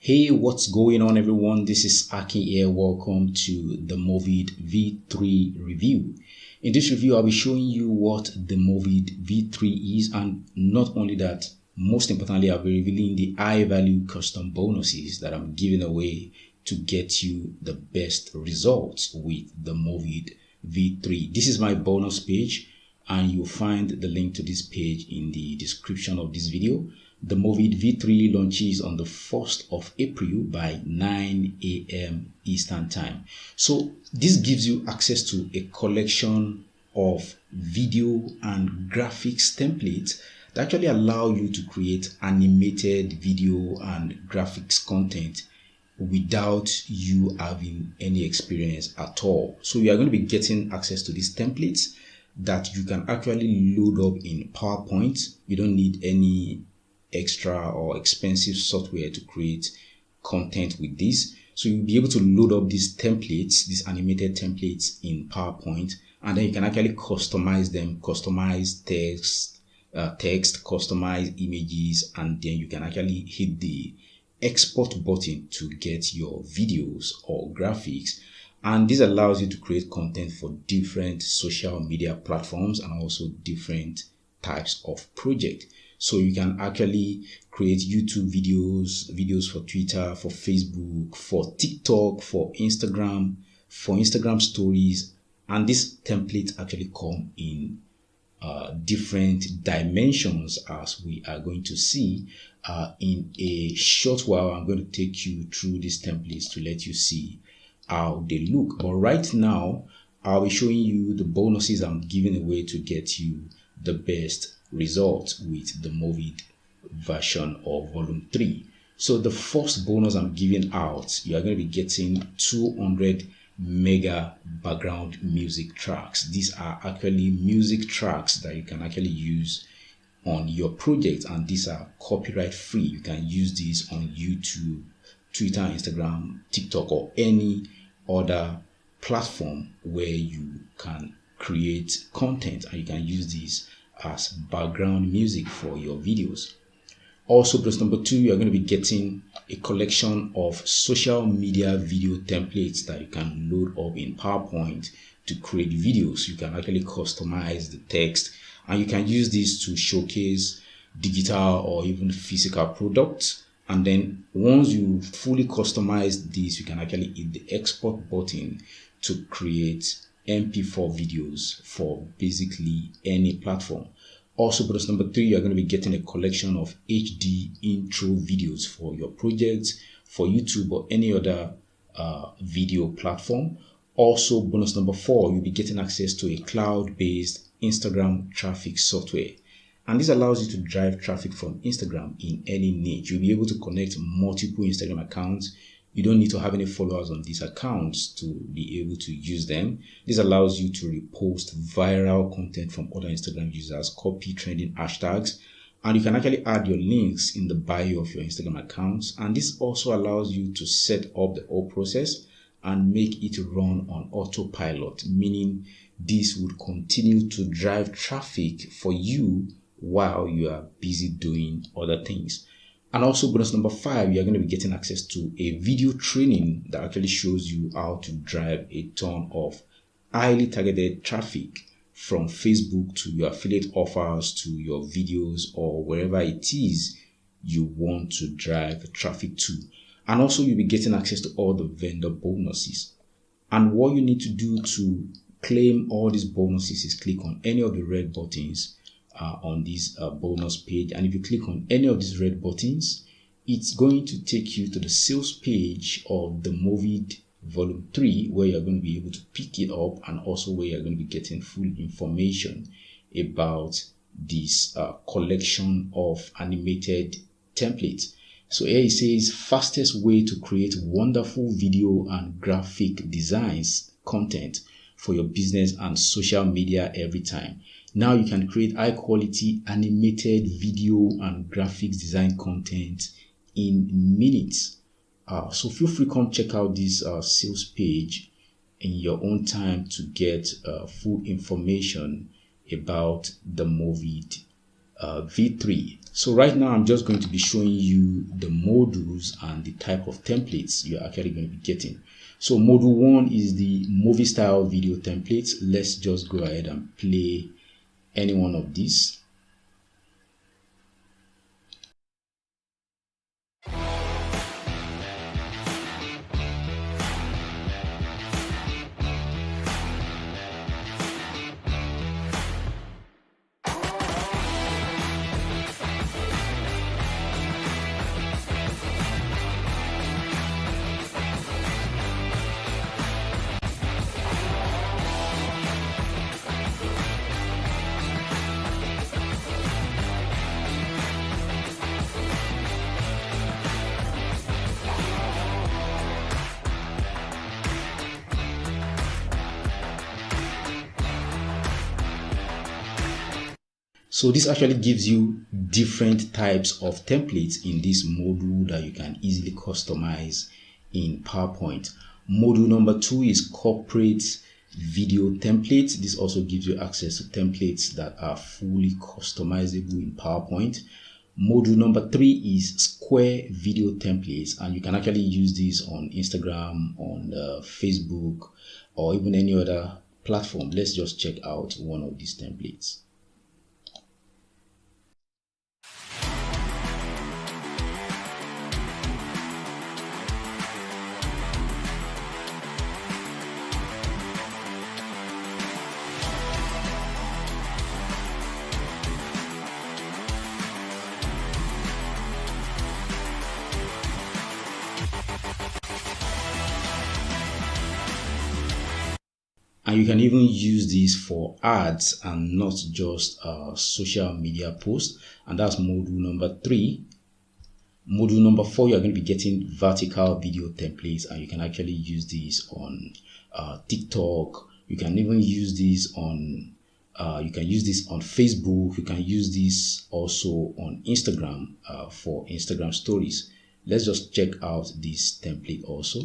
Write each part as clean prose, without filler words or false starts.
Hey, what's going on, everyone? This is Aki here. Welcome to the TheMovid V3 review. In this review, I'll be showing you what the TheMovid V3 is, and not only that, most importantly, I'll be revealing the high-value custom bonuses that I'm giving away to get you the best results with the TheMovid V3. This is my bonus page, and you'll find the link to this page in the description of this video. The TheMovid V3 launches on the 1st of April by 9 a.m. Eastern Time. So this gives you access to a collection of video and graphics templates that actually allow you to create animated video and graphics content without you having any experience at all. So you are going to be getting access to these templates that you can actually load up in PowerPoint. You don't need any extra or expensive software to create content with this. So you'll be able to load up these templates, these animated templates in PowerPoint, and then you can actually customize them, customize text, customize images, and then you can actually hit the export button to get your videos or graphics. And this allows you to create content for different social media platforms and also different types of project. So you can actually create YouTube videos for Twitter, for Facebook, for TikTok, for Instagram stories. And these templates actually come in different dimensions, as we are going to see. In a short while, I'm going to take you through these templates to let you see how they look. But right now, I'll be showing you the bonuses I'm giving away to get you the best results with the TheMovid version of volume 3. So the first bonus I'm giving out, you are going to be getting 200 mega background music tracks. These are actually music tracks that you can actually use on your project, and these are copyright free. You can use these on YouTube, Twitter, Instagram, TikTok, or any other platform where you can create content, and you can use these as background music for your videos. Also, plus number 2, you're going to be getting a collection of social media video templates that you can load up in PowerPoint to create videos. You can actually customize the text, and you can use these to showcase digital or even physical products. And then once you fully customize this, you can actually hit the export button to create MP4 videos for basically any platform. Also, bonus number 3, you're going to be getting a collection of HD intro videos for your projects, for YouTube or any other video platform. Also, bonus number 4, you'll be getting access to a cloud-based Instagram traffic software. And this allows you to drive traffic from Instagram in any niche. You'll be able to connect multiple Instagram accounts. You don't need to have any followers on these accounts to be able to use them. This allows you to repost viral content from other Instagram users, copy trending hashtags, and you can actually add your links in the bio of your Instagram accounts. And this also allows you to set up the whole process and make it run on autopilot, meaning this would continue to drive traffic for you while you are busy doing other things. And also, bonus number 5, you're going to be getting access to a video training that actually shows you how to drive a ton of highly targeted traffic from Facebook to your affiliate offers to your videos or wherever it is you want to drive traffic to. And also, you'll be getting access to all the vendor bonuses. And what you need to do to claim all these bonuses is click on any of the red buttons on this bonus page, and if you click on any of these red buttons, it's going to take you to the sales page of the TheMovid volume 3, where you're going to be able to pick it up, and also where you're going to be getting full information about this collection of animated templates. So here it says fastest way to create wonderful video and graphic designs content for your business and social media every time. Now you can create high quality animated video and graphics design content in minutes. So feel free to come check out this sales page in your own time to get full information about the TheMovid V3. So right now I'm just going to be showing you the modules and the type of templates you're actually going to be getting. So module 1 is the movie style video templates. Let's just go ahead and play any one of these. So this actually gives you different types of templates in this module that you can easily customize in PowerPoint. Module number 2 is corporate video templates. This also gives you access to templates that are fully customizable in PowerPoint. Module number 3 is square video templates, and you can actually use these on Instagram, on Facebook, or even any other platform. Let's just check out one of these templates. And you can even use these for ads and not just social media posts. And that's module number 3. Module number 4, you're going to be getting vertical video templates, and you can actually use these on TikTok. You can even use these on Facebook. You can use this also on Instagram for Instagram stories. Let's just check out this template also.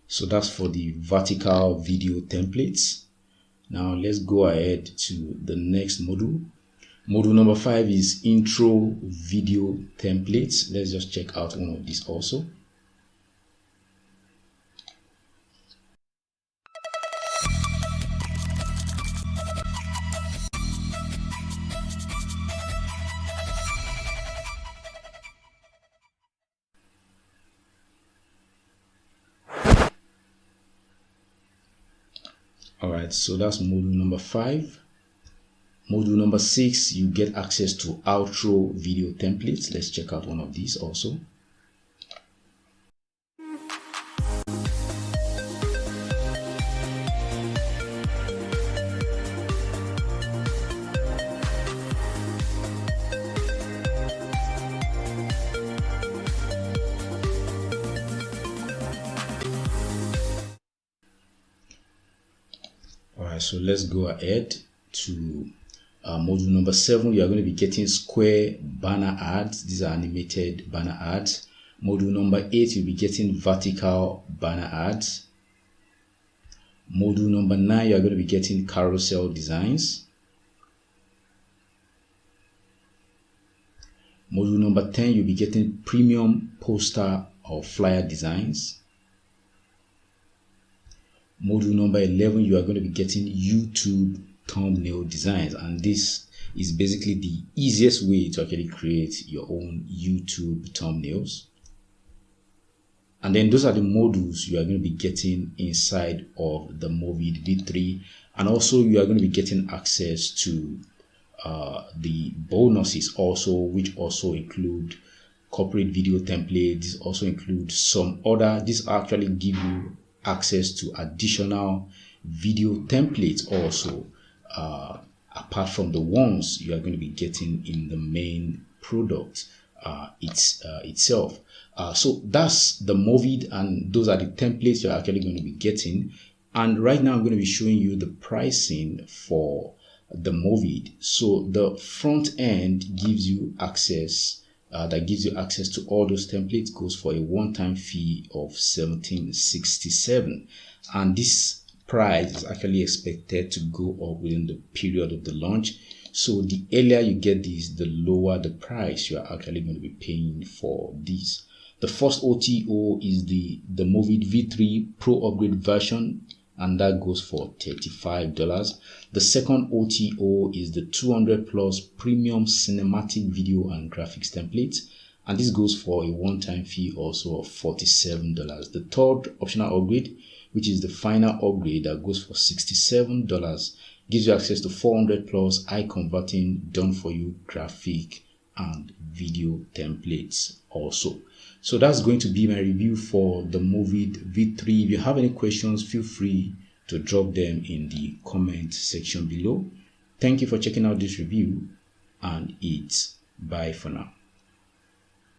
So that's for the vertical video templates. Now let's go ahead to the next module. Module number 5 is intro video templates. Let's just check out one of these also. Alright, so that's module number 5. Module number 6, you get access to outro video templates. Let's check out one of these also. Alright, so let's go ahead to module number 7. You are going to be getting square banner ads. These are animated banner ads. Module number 8, you'll be getting vertical banner ads. Module number 9, you are going to be getting carousel designs. Module number 10, you'll be getting premium poster or flyer designs. Module number 11, you are going to be getting YouTube thumbnail designs, and this is basically the easiest way to actually create your own YouTube thumbnails. And then those are the modules you are going to be getting inside of TheMovid V3, and also you are going to be getting access to the bonuses also, which also include corporate video templates, also include some other. These actually give you access to additional video templates also, apart from the ones you are going to be getting in the main product itself. So that's the TheMovid, and those are the templates you're actually going to be getting. And right now I'm going to be showing you the pricing for the TheMovid. So the front end gives you access, that gives you access to all those templates, goes for a one-time fee of $17.67, and this price is actually expected to go up within the period of the launch. So the earlier you get this, the lower the price you are actually going to be paying for this. The first OTO is the TheMovid V3 Pro Upgrade version, and that goes for $35. The second OTO is the 200 plus premium cinematic video and graphics templates, and this goes for a one-time fee also of $47. The third optional upgrade, which is the final upgrade, that goes for $67, gives you access to 400 plus high converting done for you graphic and video templates also. So that's going to be my review for the TheMovid V3. If you have any questions, feel free to drop them in the comment section below. Thank you for checking out this review, and it's bye for now.